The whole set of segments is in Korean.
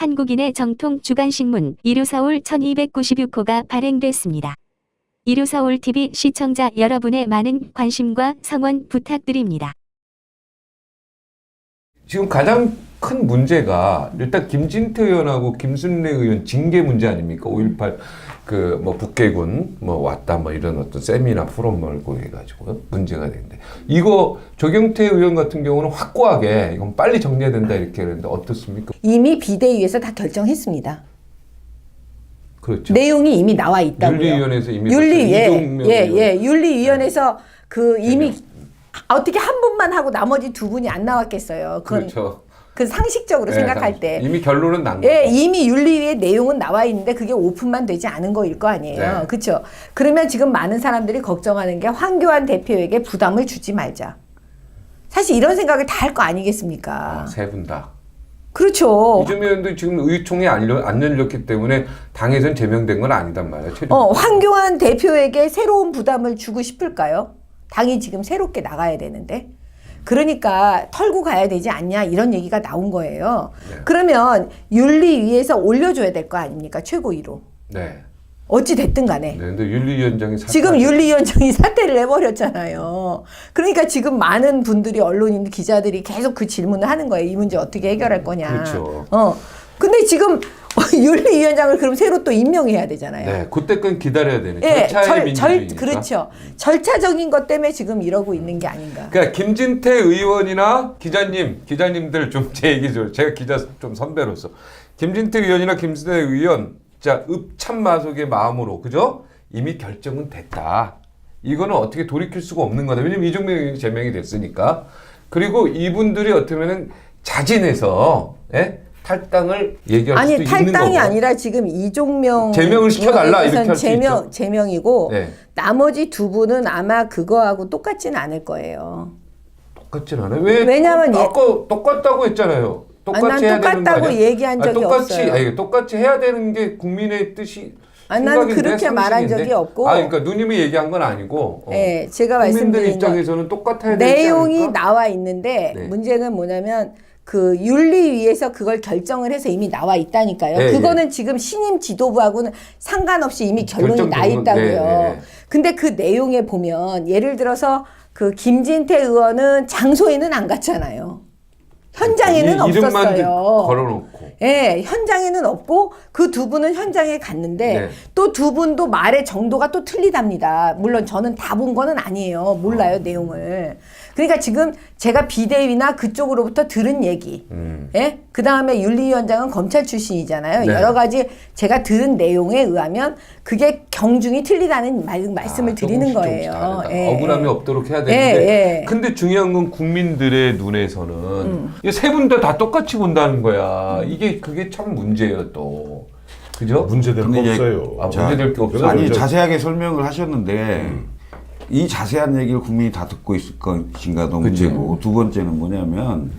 한국인의 정통 주간신문 일요서울 1296호가 발행됐습니다. 일요서울TV 시청자 여러분의 많은 관심과 성원 부탁드립니다. 지금 가장 큰 문제가 일단 김진태 의원하고 김순례 의원 징계 문제 아닙니까? 5.18 북계군 왔다 이런 어떤 세미나 포럼 말고 해가지고 문제가 되는데 이거 조경태 의원 같은 경우는 확고하게 이건 빨리 정리해야 된다 이렇게 했는데 어떻습니까? 이미 비대위에서 다 결정했습니다. 그렇죠. 내용이 이미 나와 있다고요. 윤리위원회에서 이미 윤리위원회에서 이미 어떻게 한 분만 하고 나머지 두 분이 안 나왔겠어요. 그렇죠. 그 상식적으로 생각할 때 이미 결론은 난 거죠. 이미 윤리위의 내용은 나와 있는데 그게 오픈만 되지 않은 거일 거 아니에요. 네. 그렇죠. 그러면 지금 많은 사람들이 걱정하는 게 황교안 대표에게 부담을 주지 말자. 사실 이런 생각을 다 할 거 아니겠습니까? 세 분 다. 그렇죠. 이재명 의원도 지금 의총이 안 열렸기 때문에 당에선 제명된 건 아니단 말이에요. 황교안 대표에게 새로운 부담을 주고 싶을까요? 당이 지금 새롭게 나가야 되는데. 그러니까 털고 가야 되지 않냐 이런 얘기가 나온 거예요. 네. 그러면 윤리위에서 올려줘야 될 거 아닙니까? 최고위로. 네. 어찌 됐든 간에. 네, 근데 윤리위원장이 지금 윤리위원장이 사퇴를 해버렸잖아요. 그러니까 지금 많은 분들이 언론인 기자들이 계속 그 질문을 하는 거예요. 이 문제 어떻게 해결할 거냐. 그렇죠. 근데 지금 윤리위원장을 그럼 새로 또 임명해야 되잖아요. 네, 그때까지 기다려야 되는 절차의 민주주의니까. 그렇죠. 절차적인 것 때문에 지금 이러고 있는 게 아닌가. 그러니까 김진태 의원이나 기자님들 좀 제 얘기 좀 제가 기자 좀 선배로서 김진태 의원이나 김진태 의원 자 읍참마속의 마음으로 그죠? 이미 결정은 됐다. 이거는 어떻게 돌이킬 수가 없는 거다. 왜냐면 이종명 의원이 제명이 됐으니까. 그리고 이분들이 어쩌면은 자진해서 탈당을 얘기할 수도 있는 거고. 아니 탈당이 아니라 지금 이종명 제명을 시켜달라 이렇게 할 수 있죠. 제명이고 네. 나머지 두 분은 아마 그거하고 똑같진 않을 거예요. 똑같진 않아요. 왜냐면 아까 똑같다고 했잖아요. 똑같이 해야 되는 거 아니야? 똑같다고 얘기한 적이 없어요. 똑같이 해야 되는 게 국민의 뜻이. 나는 그렇게 말한 적이 없고. 그러니까 누님이 얘기한 건 아니고. 네, 제가 국민들 말씀드린 입장에서는 똑같아야 되지 내용이 않을까? 나와 있는데 네. 문제는 뭐냐면 그 윤리위에서 그걸 결정을 해서 이미 나와 있다니까요. 네, 그거는 지금 신임 지도부하고는 상관없이 이미 결론이 나 있다고요. 네. 근데 그 내용에 보면 예를 들어서 그 김진태 의원은 장소에는 안 갔잖아요. 현장에는 이름만 없었어요. 걸어놓고. 네, 현장에는 없고 그 두 분은 현장에 갔는데 네. 또 두 분도 말의 정도가 또 틀리답니다. 물론 저는 다 본 거는 아니에요. 몰라요, 내용을. 그러니까 지금 제가 비대위나 그쪽으로부터 들은 얘기. 예? 그 다음에 윤리위원장은 검찰 출신이잖아요. 네. 여러 가지 제가 들은 내용에 의하면 그게 경중이 틀리다는 말씀을 드리는 거예요. 예, 억울함이 예. 없도록 해야 되는데. 예. 근데 중요한 건 국민들의 눈에서는 세 분 다 똑같이 본다는 거야. 그게 참 문제예요, 또. 그죠? 문제될 거 없어요. 문제될 게 없어요. 아니 자세하게 설명을 하셨는데 이 자세한 얘기를 국민이 다 듣고 있을 것인가도 문제고 두 번째는 뭐냐면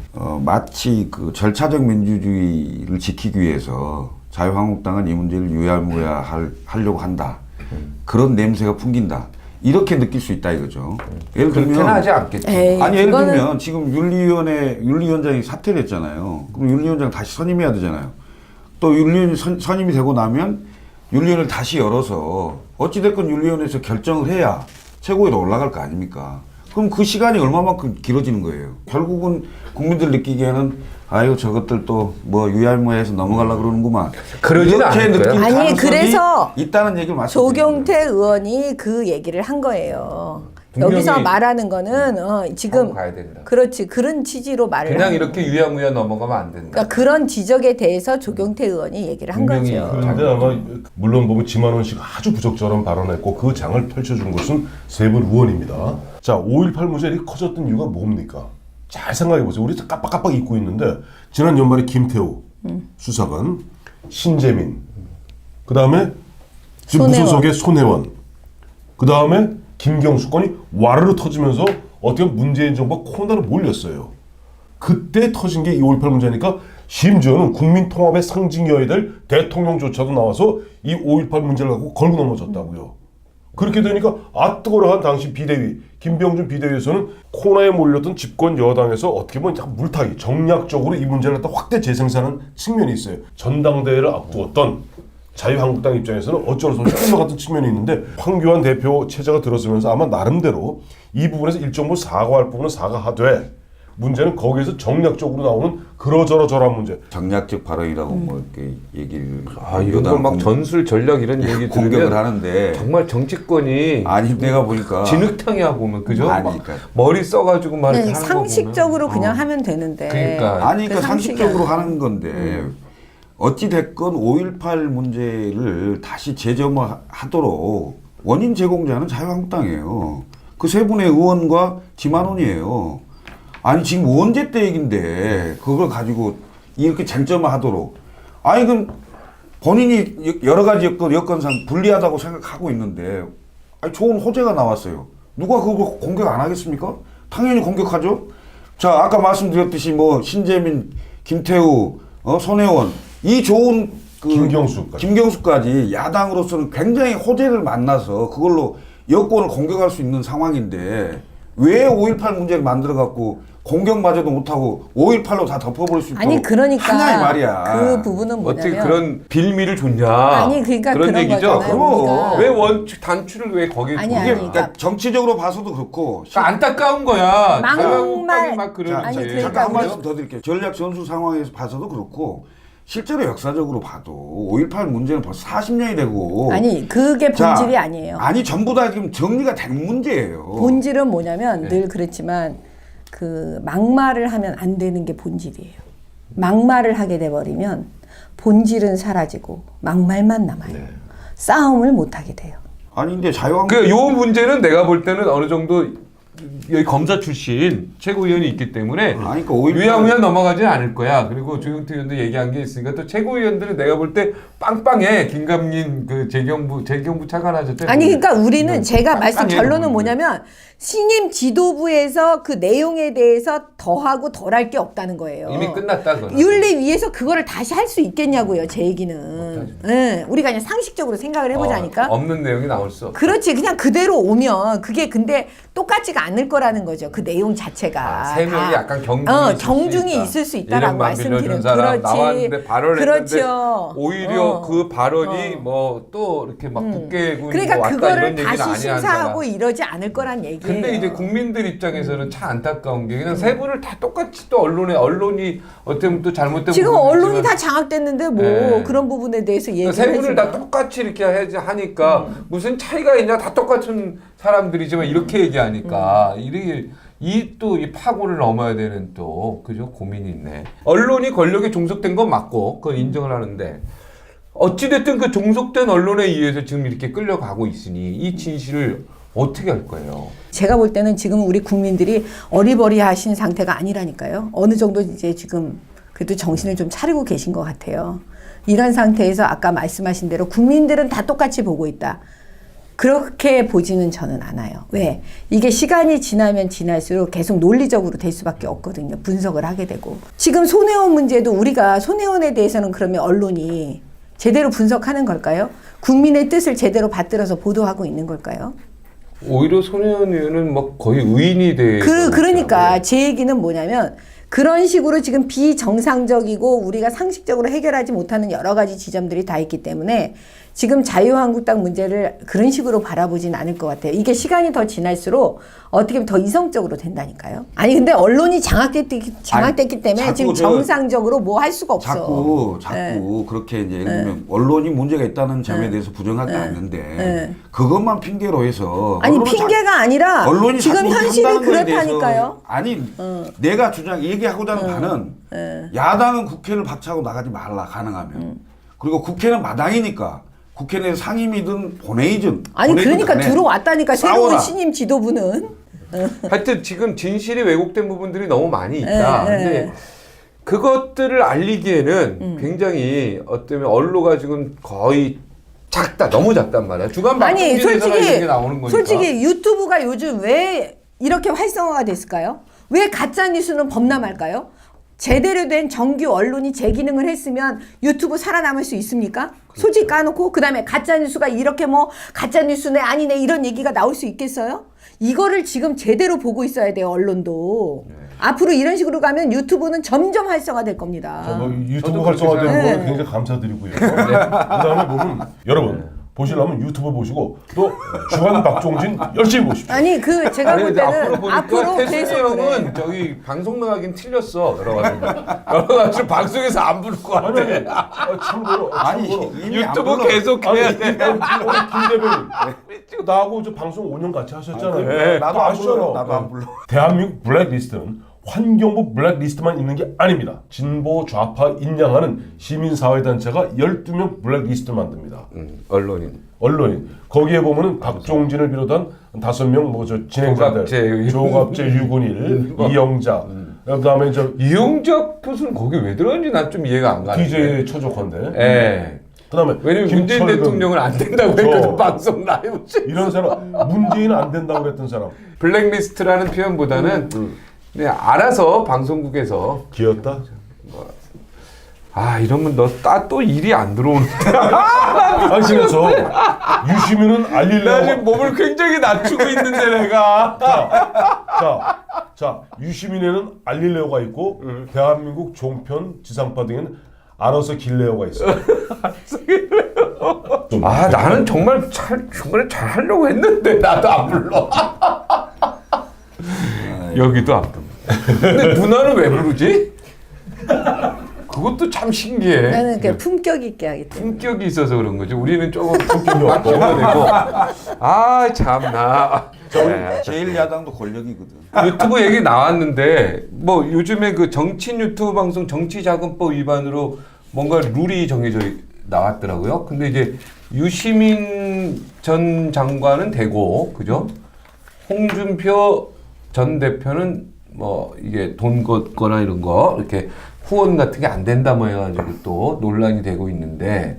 마치 그 절차적 민주주의를 지키기 위해서 자유한국당은 이 문제를 유야무야 하려고 한다. 그런 냄새가 풍긴다. 이렇게 느낄 수 있다 이거죠. 예를 그렇게는 들면 하지 않겠죠. 아니 예를 들면 지금 윤리위원장이 사퇴를 했잖아요. 그럼 윤리위원장 다시 선임해야 되잖아요. 또 윤리위원이 선임이 되고 나면 윤리위원회를 다시 열어서 어찌됐건 윤리위원회에서 결정을 해야 최고위로 올라갈 거 아닙니까? 그럼 그 시간이 얼마만큼 길어지는 거예요. 결국은 국민들 느끼기에는 아유 저것들 또 뭐 유야무야해서 넘어가려고 그러는구만. 그러지는 이렇게 않을 느낄 거예요. 아니, 가능성이 그래서 있다는 얘기를 말씀드리는 조경태 거예요. 의원이 그 얘기를 한 거예요. 분명히 여기서 말하는 거는 지금 하고 가야 된다. 그렇지 그런 취지로 말을 그냥 한 이렇게 유야무야 넘어가면 안 된다. 그러니까 그런 지적에 대해서 조경태 의원이 얘기를 한 분명히 거죠. 그런데 아마 물론 보면 지만원 씨가 아주 부적절한 발언했고 그 장을 펼쳐준 것은 세 분 의원입니다. 자, 5.18 문제가 이렇게 커졌던 이유가 뭡니까? 잘 생각해 보세요. 우리 깜빡깜빡 잊고 있는데 지난 연말에 김태우 수사관, 신재민, 그 다음에 지금 무소속의 손혜원, 그 다음에 김경수 건이 와르르 터지면서 어떻게 보면 문재인 정부가 코너를 몰렸어요. 그때 터진 게 이 5.18 문제니까 심지어는 국민 통합의 상징이어야 될 대통령조차도 나와서 이 5.18 문제를 갖고 걸고 넘어졌다고요. 그렇게 되니까 뜨거워한 당시 비대위 김병준 비대위에서는 코너에 몰렸던 집권 여당에서 어떻게 보면 약간 물타기 정략적으로 이 문제를 갖다 확대 재생산하는 측면이 있어요. 전당대회를 앞두었던 자유한국당 입장에서는 어쩔 수 없이 끌려갔던 측면이 있는데 황교안 대표 체제가 들어서면서 아마 나름대로 이 부분에서 일정 부분 사과할 부분은 사과하되 문제는 거기에서 정략적으로 나오는 그러저러저러한 문제. 정략적 발언이라고 뭐 이렇게 얘기를 이런 걸 막 전술 전략 이런 얘기 공격을 들으면 하는데 정말 정치권이 아니 내가 보니까 진흙탕이야 보면 그죠? 아니, 막 그러니까. 머리 써가지고 막 이렇게 네, 하는 거 보면. 상식적으로 그냥 하면 되는데. 그러니까. 아니 그러니까 그 상식이 상식적으로 아니야. 하는 건데 어찌 됐건 5.18 문제를 다시 재점화하도록 원인 제공자는 자유한국당이에요. 그 세 분의 의원과 김한원이에요. 아니 지금 언제 때 얘긴데 그걸 가지고 이렇게 쟁점화하도록 아니 그럼 본인이 여러 가지 여건상 불리하다고 생각하고 있는데 아니 좋은 호재가 나왔어요. 누가 그거 공격 안 하겠습니까? 당연히 공격하죠. 자 아까 말씀드렸듯이 뭐 신재민, 김태우, 손혜원 이 좋은 김경수까지 야당으로서는 굉장히 호재를 만나서 그걸로 여권을 공격할 수 있는 상황인데 왜 5.18 문제를 만들어갖고 공격마저도 못하고 5.18로 다 덮어버릴 수 있도록 아니 그러니까 하냐 이 말이야. 그 부분은 뭐냐면 어떻게 그런 빌미를 줬냐? 아니 그러니까 그런 그런 얘기죠. 거잖아요. 우리가. 왜 원칙 단추를 왜 거기에 아니, 두고 아니, 그게 그러니까 정치적으로 봐서도 그렇고 그러니까 안타까운 거야. 막말- 자유한국당이 막 그러지. 아니, 그러니까 잠깐 한 우리- 말씀 더 드릴게요. 전략 전술 상황에서 봐서도 그렇고 실제로 역사적으로 봐도 5.18 문제는 벌써 40년이 되고 아니 그게 본질이 아니에요. 아니 전부 다 지금 정리가 된 문제예요. 본질은 뭐냐면 네. 늘 그랬지만 그 막말을 하면 안 되는 게 본질이에요. 막말을 하게 돼 버리면 본질은 사라지고 막말만 남아요. 싸움을 못 하게 돼요. 아니 근데 자유한국당 그 요 문제는 내가 볼 때는 어느 정도 여기 검사 출신 최고위원이 있기 때문에 아니, 그러니까 5.18 유야무야 넘어가지는 않을 거야. 그리고 조영태 의원도 얘기한 게 있으니까 또 최고위원들은 내가 볼 때 빵빵해. 김감민 그 재경부 차관하셨을 때 아니 그러니까 우리는 제가 말씀 빵빵해, 결론은 그분들. 뭐냐면 신임 지도부에서 그 내용에 대해서 더하고 덜할 게 없다는 거예요. 이미 끝났다 그거는. 윤리위에서 그거를 다시 할 수 있겠냐고요. 제 얘기는. 예, 우리가 그냥 상식적으로 생각을 해보자니까. 없는 내용이 나올 수 없어. 그렇지. 그냥 그대로 오면 그게 근데 똑같지가 않을 거라는 거죠. 그 내용 자체가. 세 명이 다. 약간 경중이 경중이 있을 수 있다라고 1년만 말씀드려요. 빌려준 사람 나왔는데 발언을 했는데 그렇죠. 오히려 그 발언이 뭐 또 이렇게 막 국회군 그러니까 뭐 왔다 그거를 이런 얘기는 다시 아니야. 심사하고 이러지 않을 거란 얘기예요. 근데 이제 국민들 입장에서는 참 안타까운 게 그냥 세 분을 다 똑같이 또 언론이 어떻게 보면 또 잘못된 지금 부분이 언론이 있지만 다 장악됐는데 뭐 네. 그런 부분에 대해서 얘기를 세 분을 다 해주면. 똑같이 이렇게 하니까 무슨 차이가 있냐 다 똑같은 사람들이지만 이렇게 얘기하니까 이 또 이 파고를 넘어야 되는 또 그죠 고민이 있네. 언론이 권력에 종속된 건 맞고 그건 인정을 하는데 어찌됐든 그 종속된 언론에 의해서 지금 이렇게 끌려가고 있으니 이 진실을 어떻게 할 거예요? 제가 볼 때는 지금 우리 국민들이 어리버리하신 상태가 아니라니까요. 어느 정도 이제 지금 그래도 정신을 좀 차리고 계신 것 같아요. 이런 상태에서 아까 말씀하신 대로 국민들은 다 똑같이 보고 있다. 그렇게 보지는 저는 않아요. 왜? 이게 시간이 지나면 지날수록 계속 논리적으로 될 수밖에 없거든요. 분석을 하게 되고. 지금 손혜원 문제도 우리가 손혜원에 대해서는 그러면 언론이 제대로 분석하는 걸까요? 국민의 뜻을 제대로 받들어서 보도하고 있는 걸까요? 오히려 손혜원 의원은 막 거의 의인이 돼. 그러니까 제 얘기는 뭐냐면 그런 식으로 지금 비정상적이고 우리가 상식적으로 해결하지 못하는 여러 가지 지점들이 다 있기 때문에 지금 자유한국당 문제를 그런 식으로 바라보진 않을 것 같아요. 이게 시간이 더 지날수록 어떻게 보면 더 이성적으로 된다니까요. 아니 근데 언론이 장악됐기 때문에 자꾸 지금 정상적으로 뭐 할 수가 없어. 자꾸 네. 그렇게 이제 예를 들면 언론이 문제가 있다는 점에 대해서 부정하지 않는데 그것만 핑계로 해서 아니 언론은 핑계가 아니라 언론이 지금 자꾸 현실이 한다는 거에 그렇다니까요. 대해서 아니 내가 얘기하고자 하는 바는 야당은 국회를 박차고 나가지 말라 가능하면 그리고 국회는 마당이니까 국회 내 상임위든 본회의든 아니 그러니까 간에 들어왔다니까 새로운 싸워라. 신임 지도부는. 하여튼 지금 진실이 왜곡된 부분들이 너무 많이 있다. 근데 그것들을 알리기에는 굉장히 어쩌면 언로가 지금 거의 작다, 너무 작단 말이야. 주간 아니 방송국에서나 이런 게 나오는 거니까. 솔직히 유튜브가 요즘 왜 이렇게 활성화가 됐을까요? 왜 가짜 뉴스는 범람할까요? 제대로 된 정규 언론이 제 기능을 했으면 유튜브 살아남을 수 있습니까? 솔직히 까놓고 그다음에 가짜뉴스가 이렇게 뭐 가짜뉴스네 아니네 이런 얘기가 나올 수 있겠어요? 이거를 지금 제대로 보고 있어야 돼요, 언론도. 앞으로 이런 식으로 가면 유튜브는 점점 활성화될 겁니다. 뭐 유튜브 저도 활성화되는 그렇게 거는 굉장히 감사드리고요. 그다음에 보면 여러분 보시려면 유튜브 보시고 또 주간 박종진 열심히 보십시오. 아니 그 제가 볼 근데 때는 보니까 앞으로 태순이 계속 형은 그래. 저기 방송 나가긴 틀렸어 여러 가지 방송에서 안 부를 것 같아. 아니 참고로 아니, 참고로 이미 안 유튜브 불러. 계속 해야 돼. 우리 김 대변인 나하고 저 방송 5년 같이 하셨잖아요. 그래. 나도 안 아시잖아. 불러. 나도 안 불러. 대한민국 블랙리스트는 환경부 블랙리스트만 있는 게 아닙니다. 진보 좌파 인양하는 시민사회단체가 12명 블랙리스트를 만듭니다. 언론인. 언론인 거기에 보면은 박종진을 비롯한 5명 뭐 저 진행자들 조갑재 유근일 이영자 그다음에 저 이용적 교수는 거기 왜 들어갔는지 난 좀 이해가 안 가는데. DJ 초조건데 예. 그다음에 왜냐면 문재인 김철근, 대통령은 안 된다고 저- 했거든 방송 라이브. 이런 사람 문재인은 안 된다고 그랬던 사람 블랙리스트라는 표현보다는 그냥 알아서 방송국에서 기었다. 아 이러면 너 또 일이 안 들어오는데. 아니 그래서 유시민은 나 알리려고 지금 몸을 굉장히 낮추고 있는데 내가. 자 유시민에는 알릴레오가 있고 대한민국 종편 지상파 등에는 알아서 길레오가 있어. 아 나는 정말 중간에 잘 하려고 했는데 나도 안 불러. 여기도 안 불러. 근데 누나는 왜 부르지? 그것도 참 신기해. 나는 그냥 품격 있게 하기 때문에. 품격이 있어서 그런 거지. 우리는 조금 품격이 없고 되고. 아 참나. 네. 제일 야당도 권력이거든. 유튜브 얘기 나왔는데 뭐 요즘에 그 정치 유튜브 방송 정치자금법 위반으로 뭔가 룰이 정해져 나왔더라고요. 근데 이제 유시민 전 장관은 되고 그죠? 홍준표 전 대표는 뭐 이게 돈 걷거나 이런 거 이렇게 후원 같은 게 안 된다 뭐 해가지고 또 논란이 되고 있는데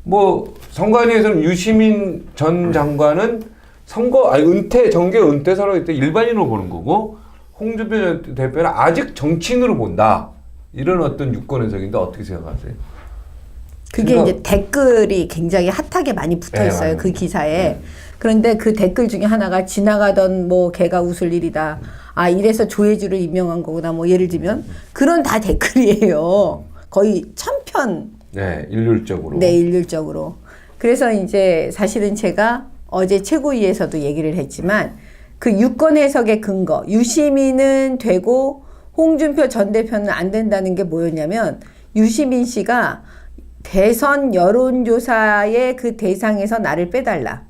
뭐 선관위에서는 유시민 전 장관은 정계 은퇴사로 때 일반인으로 보는 거고 홍준표 전 대표는 아직 정치인으로 본다. 이런 어떤 유권 해석인데 어떻게 생각하세요? 그게 생각- 이제 댓글이 굉장히 핫하게 많이 붙어 네, 있어요. 맞아요. 그 기사에. 그런데 그 댓글 중에 하나가 지나가던 뭐 개가 웃을 일이다. 아 이래서 조혜주를 임명한 거구나. 뭐 예를 들면 그런 다 댓글이에요. 거의 1000편 네, 일률적으로. 네, 일률적으로. 그래서 이제 사실은 제가 어제 최고위에서도 얘기를 했지만 그 유권 해석의 근거, 유시민은 되고 홍준표 전 대표는 안 된다는 게 뭐였냐면 유시민 씨가 대선 여론조사의 그 대상에서 나를 빼달라.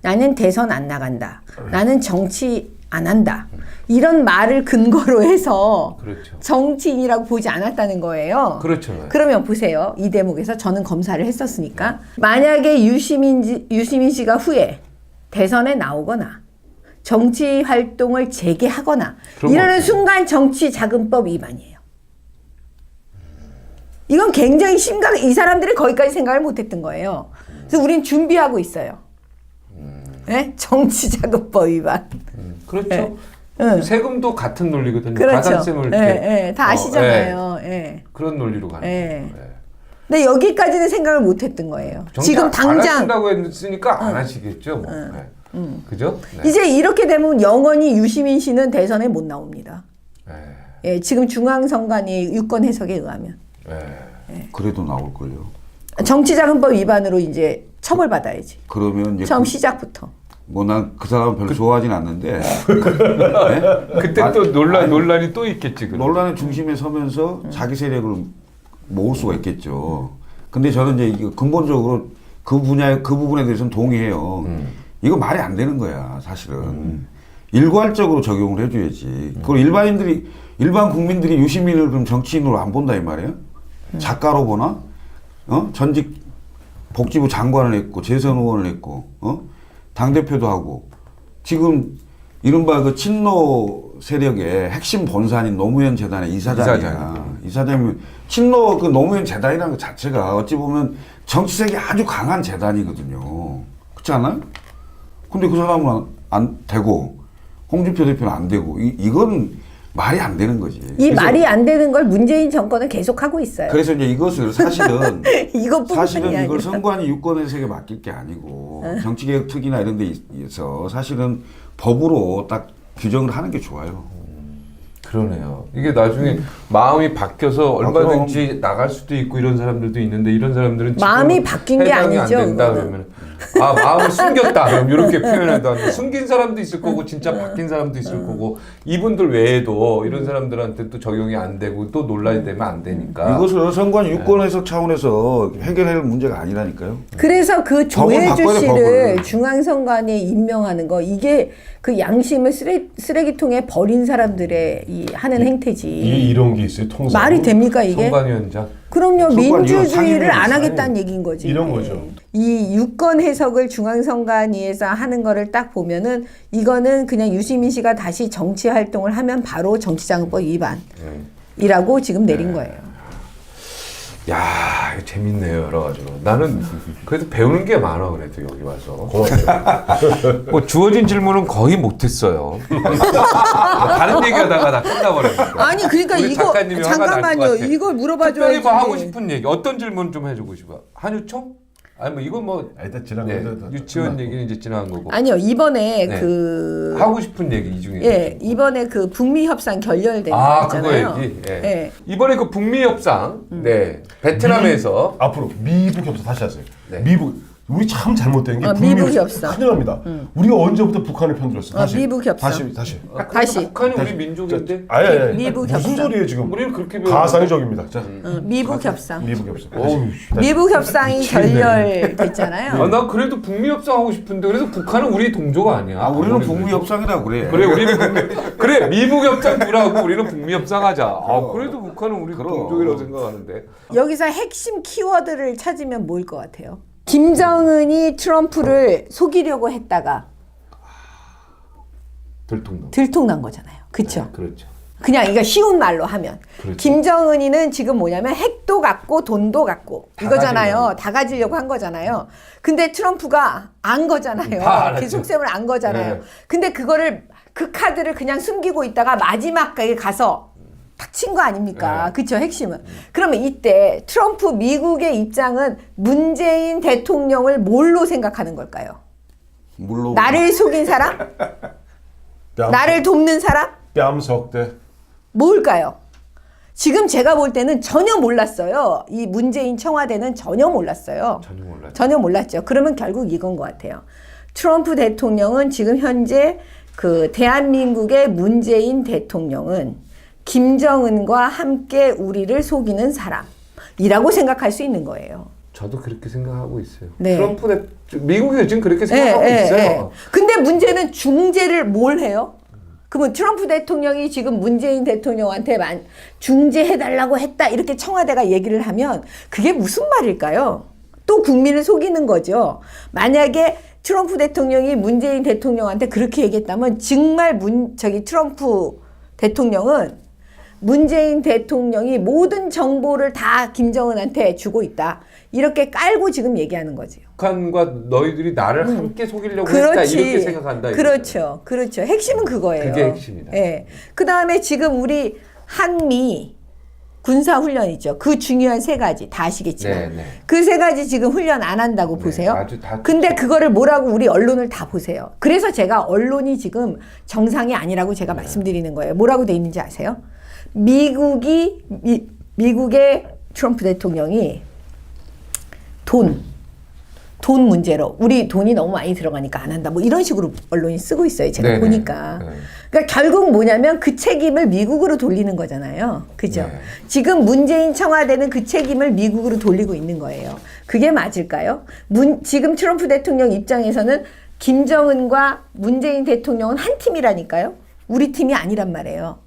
나는 대선 안 나간다. 나는 정치 안 한다. 이런 말을 근거로 해서 그렇죠. 정치인이라고 보지 않았다는 거예요. 그렇죠. 그러면 보세요. 이 대목에서 저는 검사를 했었으니까 만약에 유시민 씨가 후에 대선에 나오거나 정치 활동을 재개하거나 그런 이러는 거 순간 정치자금법 위반이에요. 이건 굉장히 이 사람들이 거기까지 생각을 못했던 거예요. 그래서 우린 준비하고 있어요. 네? 정치자금법 위반. 그렇죠. 네. 응. 세금도 같은 논리거든요. 그렇죠. 가산세물 예, 이렇게 예, 다 아시잖아요. 예. 예. 그런 논리로 가는 예. 거예요. 예. 근데 여기까지는 생각을 못했던 거예요. 정치 지금 안 당장 하신다고 했으니까 안 하시겠죠. 뭐. 네. 그죠? 네. 이제 이렇게 되면 영원히 유시민 씨는 대선에 못 나옵니다. 네. 예, 지금 중앙선관위 유권 해석에 의하면 네. 그래도 나올걸요. 정치자금법 위반으로 이제 처벌받아야지. 그러면 이제 처음 시작부터. 뭐 난 그 사람은 별로 좋아하진 않는데 그때 또 논란이 또 있겠지. 그럼. 논란의 중심에 서면서 자기 세력을 모을 수가 있겠죠. 근데 저는 이제 이거 근본적으로 그 부분에 대해서는 동의해요. 이거 말이 안 되는 거야, 사실은. 일괄적으로 적용을 해줘야지. 그걸 일반 국민들이 유시민을 그럼 정치인으로 안 본다 이 말이에요? 작가로 보나? 전직 복지부 장관을 했고 재선 의원을 했고 당대표도 하고 지금 이른바 그 친노 세력의 핵심 본산인 노무현 재단의 이사장이야. 이사장이 친노 그 노무현 재단이라는 것 자체가 어찌 보면 정치색이 아주 강한 재단이거든요. 그렇지 않아요? 근데 그 사람은 안 되고 홍준표 대표는 안 되고 이건 말이 안 되는 거지. 이 말이 안 되는 걸 문재인 정권은 계속 하고 있어요. 그래서 이제 이것을 사실은 이것뿐만이 아니라. 이걸 선관위 유권 해석에 맡길 게 아니고 정치개혁 특위나 이런 데 있어 사실은 법으로 딱 규정을 하는 게 좋아요. 그러네요. 이게 나중에 마음이 바뀌어서 얼마든지 나갈 수도 있고 이런 사람들도 있는데 이런 사람들은 마음이 지금 바뀐 게 해당이 아니죠, 안 된다 그거는. 그러면 마음을 숨겼다 그럼 이렇게 표현한다. 숨긴 사람도 있을 거고 진짜 바뀐 사람도 있을 거고 이분들 외에도 이런 사람들한테 또 적용이 안 되고 또 논란이 되면 안 되니까 이것을 선관위 유권 해석 차원에서 해결할 문제가 아니라니까요. 그래서 그 법을 조혜주 바꿔야 돼, 씨를 법을. 중앙선관위에 임명하는 거 이게 그 양심을 쓰레기통에 버린 사람들의 이 하는 행태지. 이런 게 있어요. 통상. 말이 됩니까 이게? 선관위원장 그럼요. 선관위원 민주주의를 상임위원 안 있어요. 하겠다는 얘기인 거지. 이런 이게. 거죠. 이 유권 해석을 중앙선관위에서 하는 거를 딱 보면은 이거는 그냥 유시민 씨가 다시 정치 활동을 하면 바로 정치자금법 위반이라고 지금 내린 거예요. 야 이거 재밌네요 여러 가지로. 나는 그래도 배우는 게 많아 그래도 여기 와서. 뭐 주어진 질문은 거의 못했어요. 다른 얘기하다가 다 끝나버렸는데. 아니 그러니까 우리 이거 작가님이 화가 날것 잠깐만요. 같아. 이걸 물어봐 특별히 줘야지. 뭐 하고 싶은 얘기 어떤 질문 좀 해주고 싶어? 한유총? 아니 뭐 이건 뭐 일단 지난 네, 거죠. 유치원 얘기는 이제 지나간 거고. 아니요 이번에 네. 그 하고 싶은 얘기 이 중에. 예, 이번에 그 북미 협상 결렬된 아 거 그거 있잖아요. 얘기. 예. 예. 이번에 그 북미 협상, 네 베트남에서 앞으로 미북 협상 다시 하세요. 네. 미북 우리 참 잘못된 게 미북 협상. 큰일 납니다. 우리가 언제부터 북한을 편들었어? 다시. 미북 협상. 다시. 아, 다시. 그래도 북한이 다시. 우리 민족인데. 아예 미북 무슨 협상. 소리예요 지금? 우리는 그렇게 배워. 가상의 적입니다. 자, 미북 협상. 미북 협상. 어우, 미북 협상이 미치겠네. 결렬됐잖아요. 아, 나 그래도 북미 협상 하고 싶은데 그래서 북한은 우리 동조가 아니야. 아 우리는 북미 협상이라고 그래. 그래 우리는 그래 미북 협상 두라고 우리는 북미 협상하자. 아 그래도 북한은 우리 동족이라고 생각하는데. 여기서 핵심 키워드를 찾으면 뭘 것 같아요? 김정은이 트럼프를 속이려고 했다가 들통나. 들통난 거잖아요. 그렇죠? 그렇죠. 그냥 이거 쉬운 말로 하면 그렇죠. 김정은이는 지금 뭐냐면 핵도 갖고 돈도 갖고 다 이거잖아요. 가지려고. 다 가지려고 한 거잖아요. 근데 트럼프가 안 거잖아요. 다 알았죠. 그 속셈을 안 거잖아요. 네. 근데 그거를 그 카드를 그냥 숨기고 있다가 마지막에 가서 탁 친 거 아닙니까? 네. 그쵸 핵심은. 그러면 이때 트럼프 미국의 입장은 문재인 대통령을 뭘로 생각하는 걸까요? 물론 나를 속인 사람? 나를 돕는 사람? 뺨석대. 뭘까요? 지금 제가 볼 때는 전혀 몰랐어요. 이 문재인 청와대는 전혀 몰랐어요. 전혀 몰랐죠. 전혀 몰랐죠. 그러면 결국 이건 것 같아요. 트럼프 대통령은 지금 현재 그 대한민국의 문재인 대통령은 김정은과 함께 우리를 속이는 사람이라고 생각할 수 있는 거예요. 저도 그렇게 생각하고 있어요. 네. 트럼프 미국이 지금 그렇게 생각하고 있어요. 근데 문제는 중재를 뭘 해요? 그러면 트럼프 대통령이 지금 문재인 대통령한테 중재해달라고 했다 이렇게 청와대가 얘기를 하면 그게 무슨 말일까요? 또 국민을 속이는 거죠. 만약에 트럼프 대통령이 문재인 대통령한테 그렇게 얘기했다면 정말 트럼프 대통령은 문재인 대통령이 모든 정보를 다 김정은한테 주고 있다. 이렇게 깔고 지금 얘기하는 거죠. 북한과 너희들이 나를 함께 속이려고 했다 이렇게 생각한다. 그렇죠. 그렇죠. 핵심은 그거예요. 그게 핵심이다. 예. 그다음에 지금 우리 한미 군사훈련 있죠. 그 중요한 세 가지 다 아시겠지만 네, 네. 그 세 가지 지금 훈련 안 한다고 네, 보세요. 아주 다 근데 그거를 뭐라고 우리 언론을 다 보세요. 그래서 제가 언론이 지금 정상이 아니라고 제가 말씀드리는 거예요. 뭐라고 돼 있는지 아세요? 미국의 트럼프 대통령이 돈 문제로 우리 돈이 너무 많이 들어가니까 안 한다. 뭐 이런 식으로 언론이 쓰고 있어요. 제가 네네. 보니까. 네. 그러니까 결국 뭐냐면 그 책임을 미국으로 돌리는 거잖아요. 그죠? 네. 지금 문재인 청와대는 그 책임을 미국으로 돌리고 있는 거예요. 그게 맞을까요? 지금 트럼프 대통령 입장에서는 김정은과 문재인 대통령은 한 팀이라니까요. 우리 팀이 아니란 말이에요.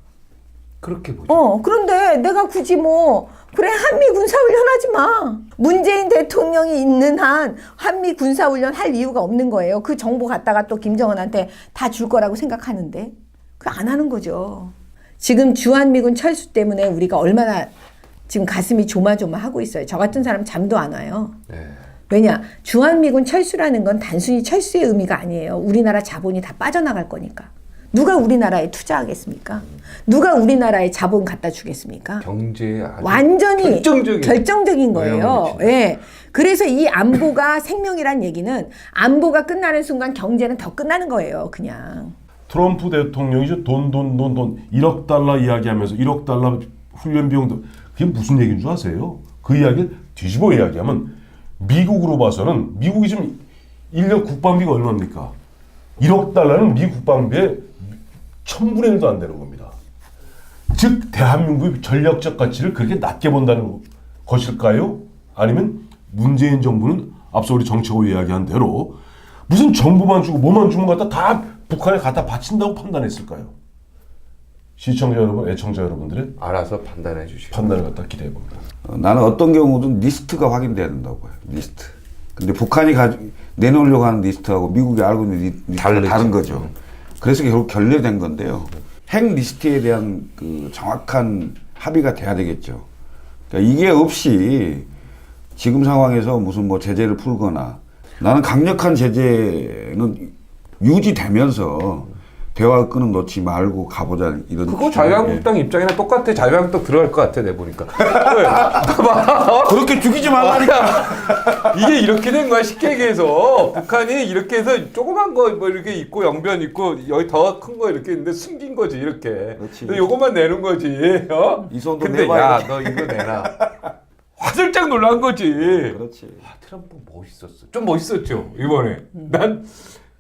그렇게 보죠. 그런데 내가 굳이 그래, 한미 군사훈련 하지 마. 문재인 대통령이 있는 한 한미 군사훈련 할 이유가 없는 거예요. 그 정보 갖다가 또 김정은한테 다 줄 거라고 생각하는데. 그거 안 하는 거죠. 지금 주한미군 철수 때문에 우리가 얼마나 지금 가슴이 조마조마하고 있어요. 저 같은 사람 잠도 안 와요. 네. 왜냐? 주한미군 철수라는 건 단순히 철수의 의미가 아니에요. 우리나라 자본이 다 빠져나갈 거니까. 누가 우리나라에 투자하겠습니까? 누가 우리나라에 자본 갖다 주겠습니까? 경제에 아주 완전히 결정적인 거예요. 영향을 미친다. 예. 그래서 이 안보가 생명이란 얘기는 안보가 끝나는 순간 경제는 더 끝나는 거예요. 그냥. 트럼프 대통령이 이제 돈 1억 달러 이야기하면서 1억 달러 훈련 비용도 그게 무슨 얘기인 줄 아세요? 그 이야기를 뒤집어 이야기하면 미국으로 봐서는 미국이 지금 1년 국방비가 얼마입니까? 1억 달러는 미 국방비의 1000분의 1도 안 되는 겁니다. 즉 대한민국의 전략적 가치를 그렇게 낮게 본다는 것일까요? 아니면 문재인 정부는 앞서 우리 정치고 이야기한 대로 무슨 정보만 주고 뭐만 주는 것 같다 다 북한에 갖다 바친다고 판단했을까요? 시청자 여러분, 애청자 여러분들의 알아서 판단해 주시고 판단을 갖다 기대해 봅니다. 나는 어떤 경우든 리스트가 확인돼야 된다고 봐요. 리스트. 근데 북한이 내놓으려고 하는 리스트하고 미국이 알고 있는 리스트가 다른 거죠. 그래서 결국 결례된 건데요. 핵 리스트에 대한 그 정확한 합의가 돼야 되겠죠. 그러니까 이게 없이 지금 상황에서 무슨 뭐 제재를 풀거나 나는 강력한 제재는 유지되면서 대화 끈은 놓지 말고 가보자 이런. 그거 자유한국당 입장이랑 똑같아. 자유한국당 들어갈 것 같아 내 보니까. 그렇게 죽이지 말라니까. 이게 이렇게 된 거야 쉽게 얘기해서. 북한이 이렇게 해서 조그만 거 뭐 이렇게 있고 영변 있고 여기 더 큰 거 이렇게 있는데 숨긴 거지 이렇게. 그렇지. 근데 요것만 내는 거지. 어? 이 정도 근데 내봐야 야 너 이거 내놔. 화들짝 놀란 거지. 그렇지. 아, 트럼프 멋있었어. 좀 멋있었죠 이번에. 난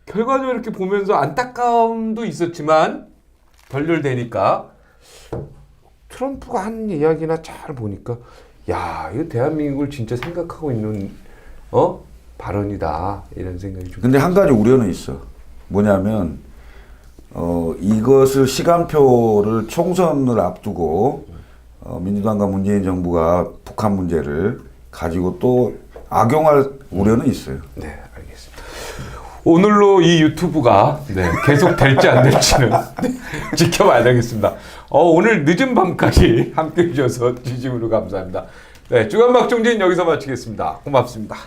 결과적으로 이렇게 보면서 안타까움도 있었지만 결렬되니까 트럼프가 한 이야기나 잘 보니까 야 이거 대한민국을 진짜 생각하고 있는 발언이다 이런 생각이 좀. 근데 한 가지 우려는 있어. 뭐냐면 이것을 시간표를 총선을 앞두고 민주당과 문재인 정부가 북한 문제를 가지고 또 악용할 우려는 있어요. 네, 알겠습니다. 오늘로 이 유튜브가 계속 될지 안 될지는 지켜봐야 되겠습니다. 오늘 늦은 밤까지 함께 해주셔서 진심으로 감사합니다. 네, 주간 박종진 여기서 마치겠습니다. 고맙습니다.